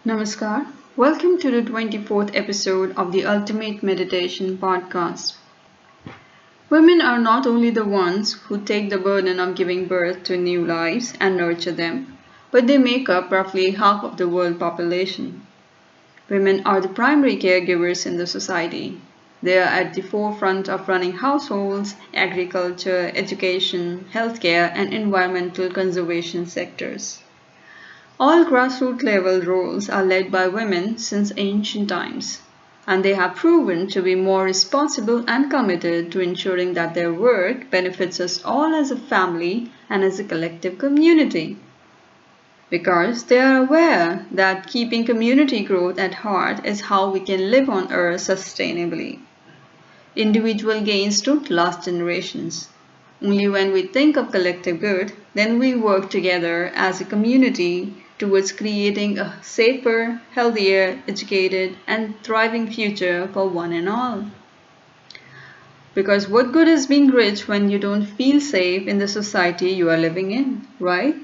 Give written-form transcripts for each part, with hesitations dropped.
Namaskar. Welcome to the 24th episode of the Ultimate Meditation Podcast. Women are not only the ones who take the burden of giving birth to new lives and nurture them, but they make up roughly half of the world population. Women are the primary caregivers in the society. They are at the forefront of running households, agriculture, education, healthcare, and environmental conservation sectors. All grassroots level roles are led by women since ancient times, and they have proven to be more responsible and committed to ensuring that their work benefits us all as a family and as a collective community. Because they are aware that keeping community growth at heart is how we can live on Earth sustainably. Individual gains don't last generations. Only when we think of collective good, then we work together as a community towards creating a safer, healthier, educated, and thriving future for one and all. Because what good is being rich when you don't feel safe in the society you are living in, right?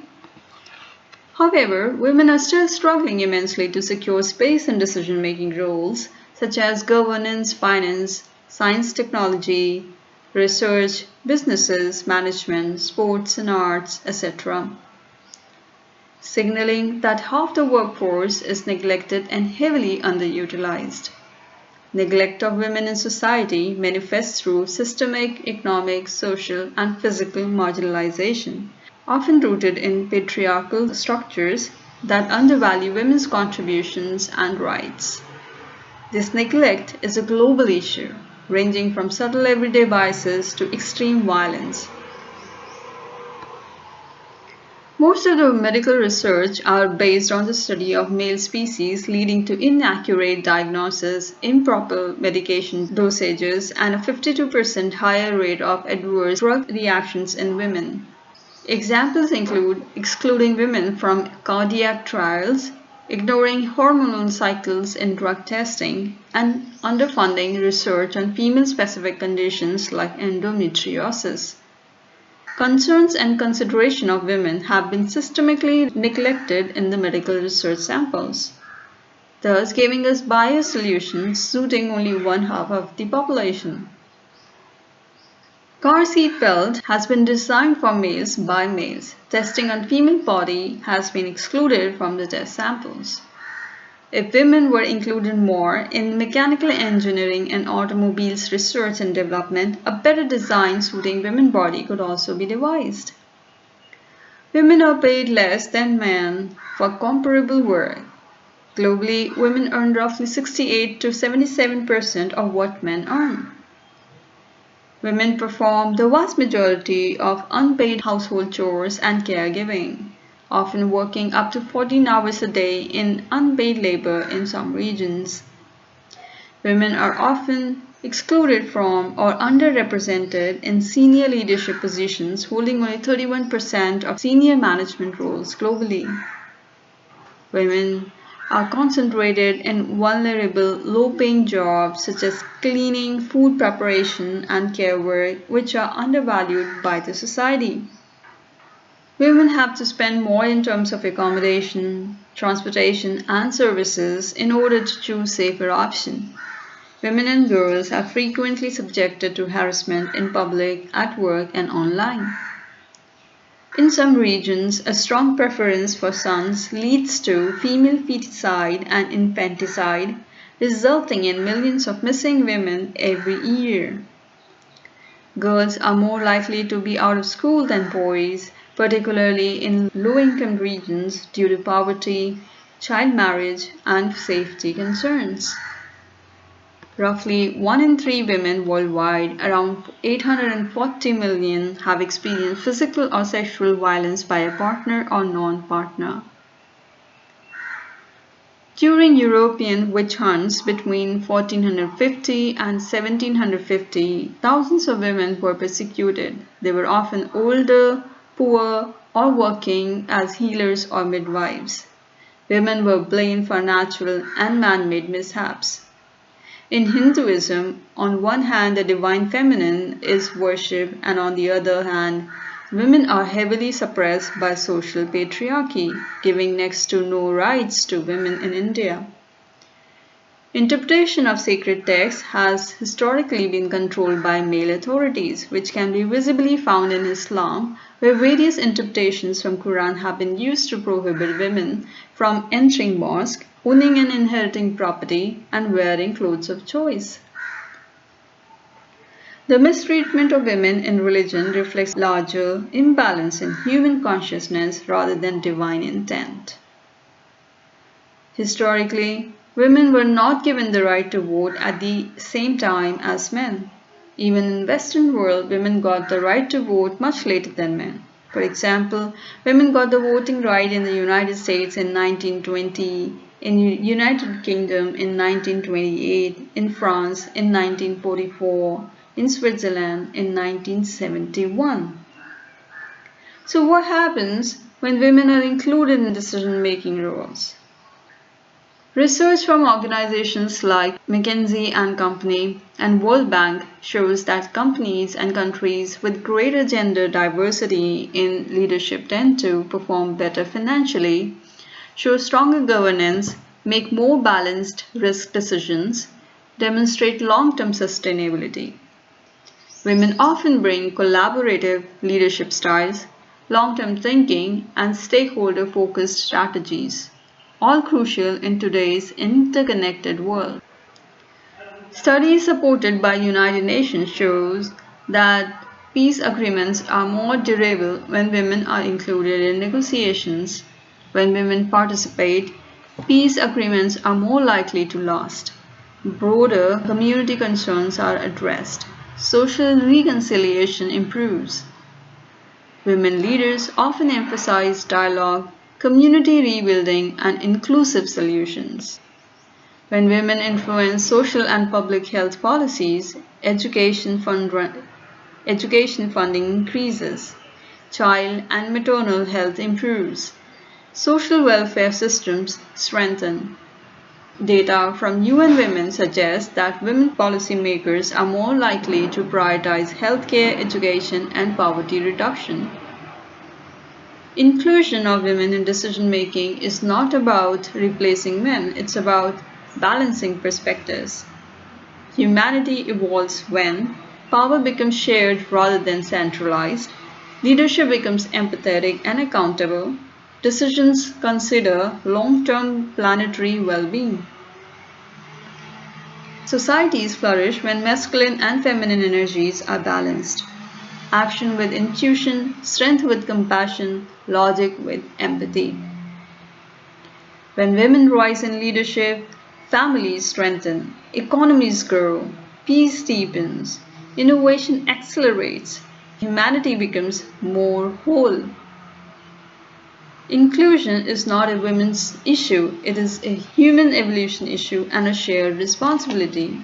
However, women are still struggling immensely to secure space in decision-making roles such as governance, finance, science, technology, research, businesses, management, sports and arts, etc., signaling that half the workforce is neglected and heavily underutilized. Neglect of women in society manifests through systemic, economic, social, and physical marginalization, often rooted in patriarchal structures that undervalue women's contributions and rights. This neglect is a global issue, ranging from subtle everyday biases to extreme violence. Most of the medical research are based on the study of male species, leading to inaccurate diagnosis, improper medication dosages, and a 52% higher rate of adverse drug reactions in women. Examples include excluding women from cardiac trials, ignoring hormonal cycles in drug testing, and underfunding research on female-specific conditions like endometriosis. Concerns and consideration of women have been systematically neglected in the medical research samples, thus giving us biased solutions suiting only one half of the population. Car seat belt has been designed for males by males. Testing on female body has been excluded from the test samples. If women were included more in mechanical engineering and automobiles research and development, a better design suiting women's body could also be devised. Women are paid less than men for comparable work. Globally, women earn roughly 68 to 77% of what men earn. Women perform the vast majority of unpaid household chores and caregiving, often working up to 14 hours a day in unpaid labor in some regions. Women are often excluded from or underrepresented in senior leadership positions, holding only 31% of senior management roles globally. Women are concentrated in vulnerable, low-paying jobs such as cleaning, food preparation, and care work, which are undervalued by the society. Women have to spend more in terms of accommodation, transportation, and services in order to choose safer options. Women and girls are frequently subjected to harassment in public, at work, and online. In some regions, a strong preference for sons leads to female feticide and infanticide, resulting in millions of missing women every year. Girls are more likely to be out of school than boys, particularly in low-income regions due to poverty, child marriage, and safety concerns. Roughly 1 in 3 women worldwide, around 840 million, have experienced physical or sexual violence by a partner or non-partner. During European witch hunts between 1450 and 1750, thousands of women were persecuted. They were often older, poor, or working as healers or midwives. Women were blamed for natural and man-made mishaps. In Hinduism, on one hand the divine feminine is worshipped and on the other hand Women are heavily suppressed by social patriarchy, giving next to no rights to women in India. Interpretation of sacred texts has historically been controlled by male authorities, which can be visibly found in Islam, where various interpretations from Quran have been used to prohibit women from entering mosque, owning and inheriting property, and wearing clothes of choice. The mistreatment of women in religion reflects larger imbalance in human consciousness rather than divine intent. Historically, women were not given the right to vote at the same time as men. Even in Western world, women got the right to vote much later than men. For example, women got the voting right in the United States in 1920, in United Kingdom in 1928, in France in 1944, in Switzerland in 1971. So what happens when women are included in decision-making roles? Research from organizations like McKinsey and Company and World Bank shows that companies and countries with greater gender diversity in leadership tend to perform better financially, show stronger governance, make more balanced risk decisions, demonstrate long-term sustainability. Women often bring collaborative leadership styles, long-term thinking, and stakeholder-focused strategies, all crucial in today's interconnected world. Studies supported by United Nations shows that peace agreements are more durable when women are included in negotiations. When women participate, peace agreements are more likely to last. Broader community concerns are addressed. Social reconciliation improves. Women leaders often emphasize dialogue, community rebuilding, and inclusive solutions. When women influence social and public health policies, education funding increases, child and maternal health improves, social welfare systems strengthen. Data from UN Women suggests that women policymakers are more likely to prioritize healthcare, education, and poverty reduction. Inclusion of women in decision making is not about replacing men, it's about balancing perspectives. Humanity evolves when power becomes shared rather than centralized, leadership becomes empathetic and accountable, decisions consider long-term planetary well-being. Societies flourish when masculine and feminine energies are balanced. Action with intuition, strength with compassion, logic with empathy. When women rise in leadership, families strengthen, economies grow, peace deepens, innovation accelerates, humanity becomes more whole. Inclusion is not a women's issue, it is a human evolution issue and a shared responsibility.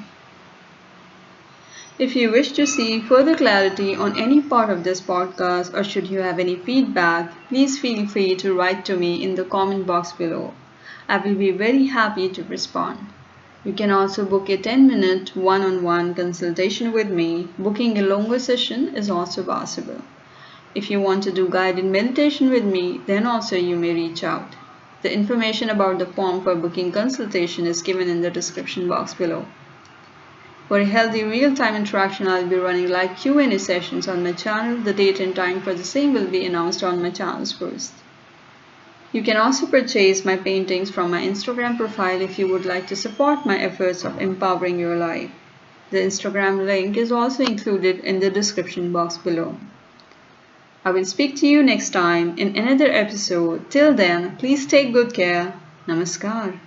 If you wish to see further clarity on any part of this podcast or should you have any feedback, please feel free to write to me in the comment box below. I will be very happy to respond. You can also book a 10-minute one-on-one consultation with me. Booking a longer session is also possible. If you want to do guided meditation with me, then also you may reach out. The information about the form for booking consultation is given in the description box below. For a healthy real-time interaction, I will be running live Q&A sessions on my channel. The date and time for the same will be announced on my channels first. You can also purchase my paintings from my Instagram profile if you would like to support my efforts of empowering your life. The Instagram link is also included in the description box below. I will speak to you next time in another episode. Till then, please take good care. Namaskar.